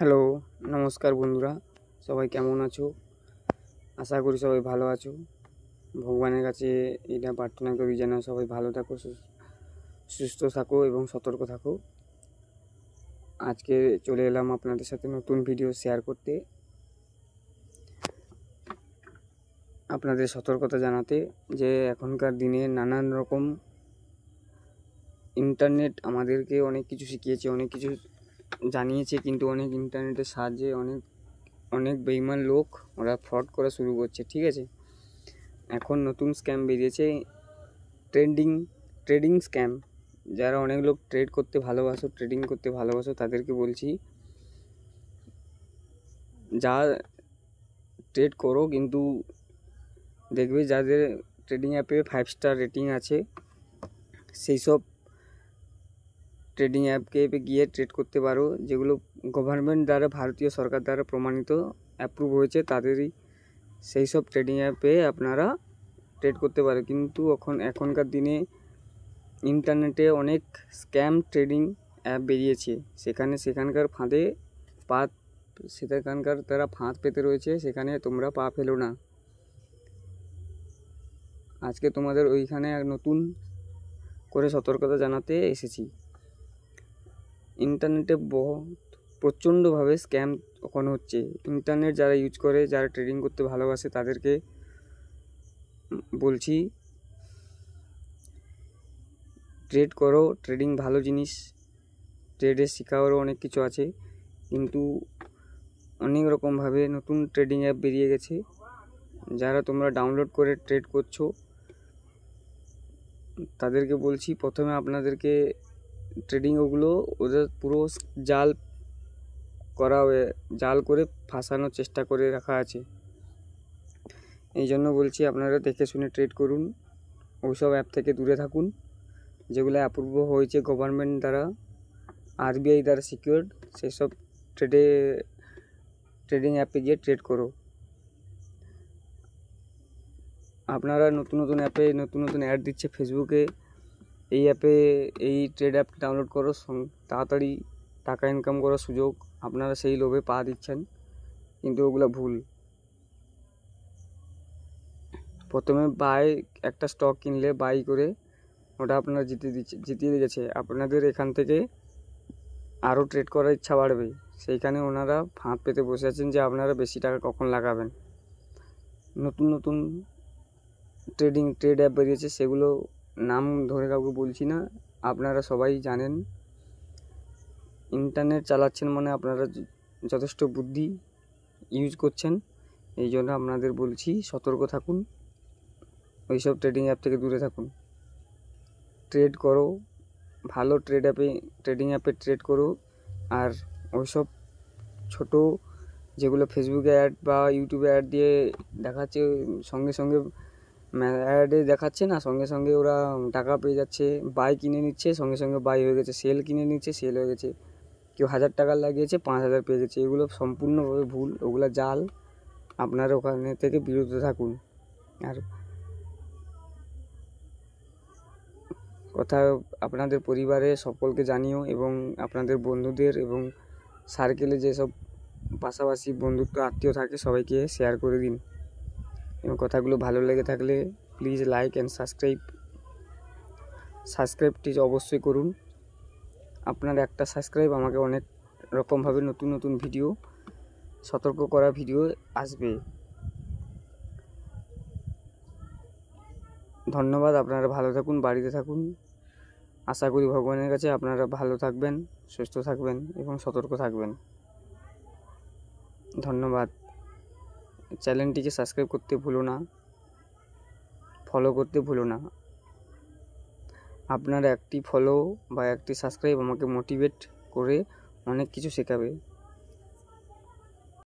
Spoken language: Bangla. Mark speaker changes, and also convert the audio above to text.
Speaker 1: হ্যালো, নমস্কার বন্ধুরা, সবাই কেমন আছো? আশা করি সবাই ভালো আছো। ভগবানের কাছে এটা প্রার্থনা করি যেন সবাই ভালো থাকো, সুস্থ থাকো এবং সতর্ক থাকো। আজকে চলে এলাম আপনাদের সাথে নতুন ভিডিও শেয়ার করতে, আপনাদের সতর্কতা জানাতে যে এখনকার দিনে নানান রকম ইন্টারনেট আমাদেরকে অনেক কিছু শিখিয়েছে, অনেক কিছু জানিয়েছে, কিন্তু অনেক ইন্টারনেটের সাহায্যে অনেক বেইমান লোক ওরা ফ্রড করা শুরু করছে। ঠিক আছে, এখন নতুন স্ক্যাম বেরিয়েছে, ট্রেডিং স্ক্যাম। যারা অনেক লোক ট্রেডিং করতে ভালোবাসো তাদেরকে বলছি, যা ট্রেড করো, কিন্তু দেখবে যাদের ট্রেডিং অ্যাপে 5 স্টার রেটিং আছে সেই সব ট্রেডিং অ্যাপকে গিয়ে ট্রেড করতে পারো, যেগুলো গভর্নমেন্ট দ্বারা, ভারতীয় সরকার দ্বারা প্রমাণিত, অ্যাপ্রুভ হয়েছে, তাদেরই সেই সব ট্রেডিং অ্যাপে আপনারা ট্রেড করতে পারো। কিন্তু এখনকার দিনে ইন্টারনেটে অনেক স্ক্যাম ট্রেডিং অ্যাপ বেরিয়েছে, সেখানকার তারা ফাঁদ পেতে রয়েছে, সেখানে তোমরা পা ফেলো না। আজকে তোমাদের ওইখানে এক নতুন করে সতর্কতা জানাতে এসেছি। ইন্টারনেটে প্রচণ্ডভাবে স্ক্যাম এখন হচ্ছে। ইন্টারনেট যারা ইউজ করে, যারা ট্রেডিং করতে ভালোবাসে, তাদেরকে বলছি ট্রেড করো। ট্রেডিং ভালো জিনিস, ট্রেডে শেখারও অনেক কিছু আছে, কিন্তু অনেক রকমভাবে নতুন ট্রেডিং অ্যাপ বেরিয়ে গেছে, যারা তোমরা ডাউনলোড করে ট্রেড করছো। তাদেরকে বলছি, প্রথমে আপনাদেরকে ওদের পুরো জাল করে ফাঁসানোর চেষ্টা করে রাখা আছে। এই জন্য বলছি আপনারা দেখে শুনে ট্রেড করুন, ওইসব অ্যাপ থেকে দূরে থাকুন। যেগুলো অ্যাপ্রুভ হয়েছে গভর্নমেন্ট দ্বারা, আরবিআই দ্বারা সিকিউরড, সেই সব ট্রেডিং অ্যাপে গিয়ে ট্রেড করো। আপনারা নতুন নতুন অ্যাড দিচ্ছে ফেসবুকে, এই অ্যাপে, এই ট্রেড অ্যাপ ডাউনলোড করো, তাড়াতাড়ি টাকা ইনকাম করার সুযোগ, আপনারা সেই লোভে পা দিচ্ছেন, কিন্তু ওগুলো ভুল। প্রথমে একটা স্টক কিনলে বাই করে ওটা আপনারা জিতিয়ে দিয়েছে, আপনাদের এখান থেকে আরও ট্রেড করার ইচ্ছা বাড়বে। সেইখানে ওনারা ফাঁদ পেতে বসে আছেন যে আপনারা বেশি টাকা কখন লাগাবেন। নতুন ট্রেড অ্যাপ বেরিয়েছে, সেগুলো নাম ধরে কাউকে বলছি না, আপনারা সবাই জানেন। ইন্টারনেট চালাচ্ছেন মানে আপনারা যথেষ্ট বুদ্ধি ইউজ করছেন, এই জন্য আপনাদের বলছি সতর্ক থাকুন, ওইসব ট্রেডিং অ্যাপ থেকে দূরে থাকুন। ট্রেড করো, ভালো ট্রেডিং অ্যাপে ট্রেড করো। আর ওইসব ছোট, যেগুলো ফেসবুকে অ্যাড বা ইউটিউবে অ্যাড দিয়ে দেখাচ্ছে, সঙ্গে অ্যাডে দেখাচ্ছে না, সঙ্গে ওরা টাকা পেয়ে যাচ্ছে, বাই কিনে নিচ্ছে, সঙ্গে বাই হয়ে গেছে, সেল কিনে নিচ্ছে, সেল হয়ে গেছে। কেউ 1000 টাকা লাগিয়েছে, 5000 পেয়ে গেছে। এগুলো সম্পূর্ণভাবে ভুল, ওগুলো জাল। আপনারা ওখানে থেকে বিরত থাকুন। আর কথা আপনাদের পরিবারে সকলকে জানিও, এবং আপনাদের বন্ধুদের এবং সার্কেলে যেসব পাশাপাশি বন্ধুত্ব আত্মীয় থাকে সবাইকে শেয়ার করে দিন। এবং কথাগুলো ভালো লেগে থাকলে প্লিজ লাইক অ্যান্ড সাবস্ক্রাইবটি অবশ্যই করুন। আপনার একটা সাবস্ক্রাইব আমাকে অনেক রকমভাবে নতুন ভিডিও, সতর্ক করা ভিডিও আসবে। ধন্যবাদ। আপনারা ভালো থাকুন, বাড়িতে থাকুন। আশা করি ভগবানের কাছে আপনারা ভালো থাকবেন, সুস্থ থাকবেন এবং সতর্ক থাকবেন। ধন্যবাদ। চ্যানেলটিকে সাবস্ক্রাইব করতে ভুলো না, ফলো করতে ভুলো না। আপনার একটি ফলো বা একটি সাবস্ক্রাইব আমাকে মোটিভেট করে অনেক কিছু শেখাবে।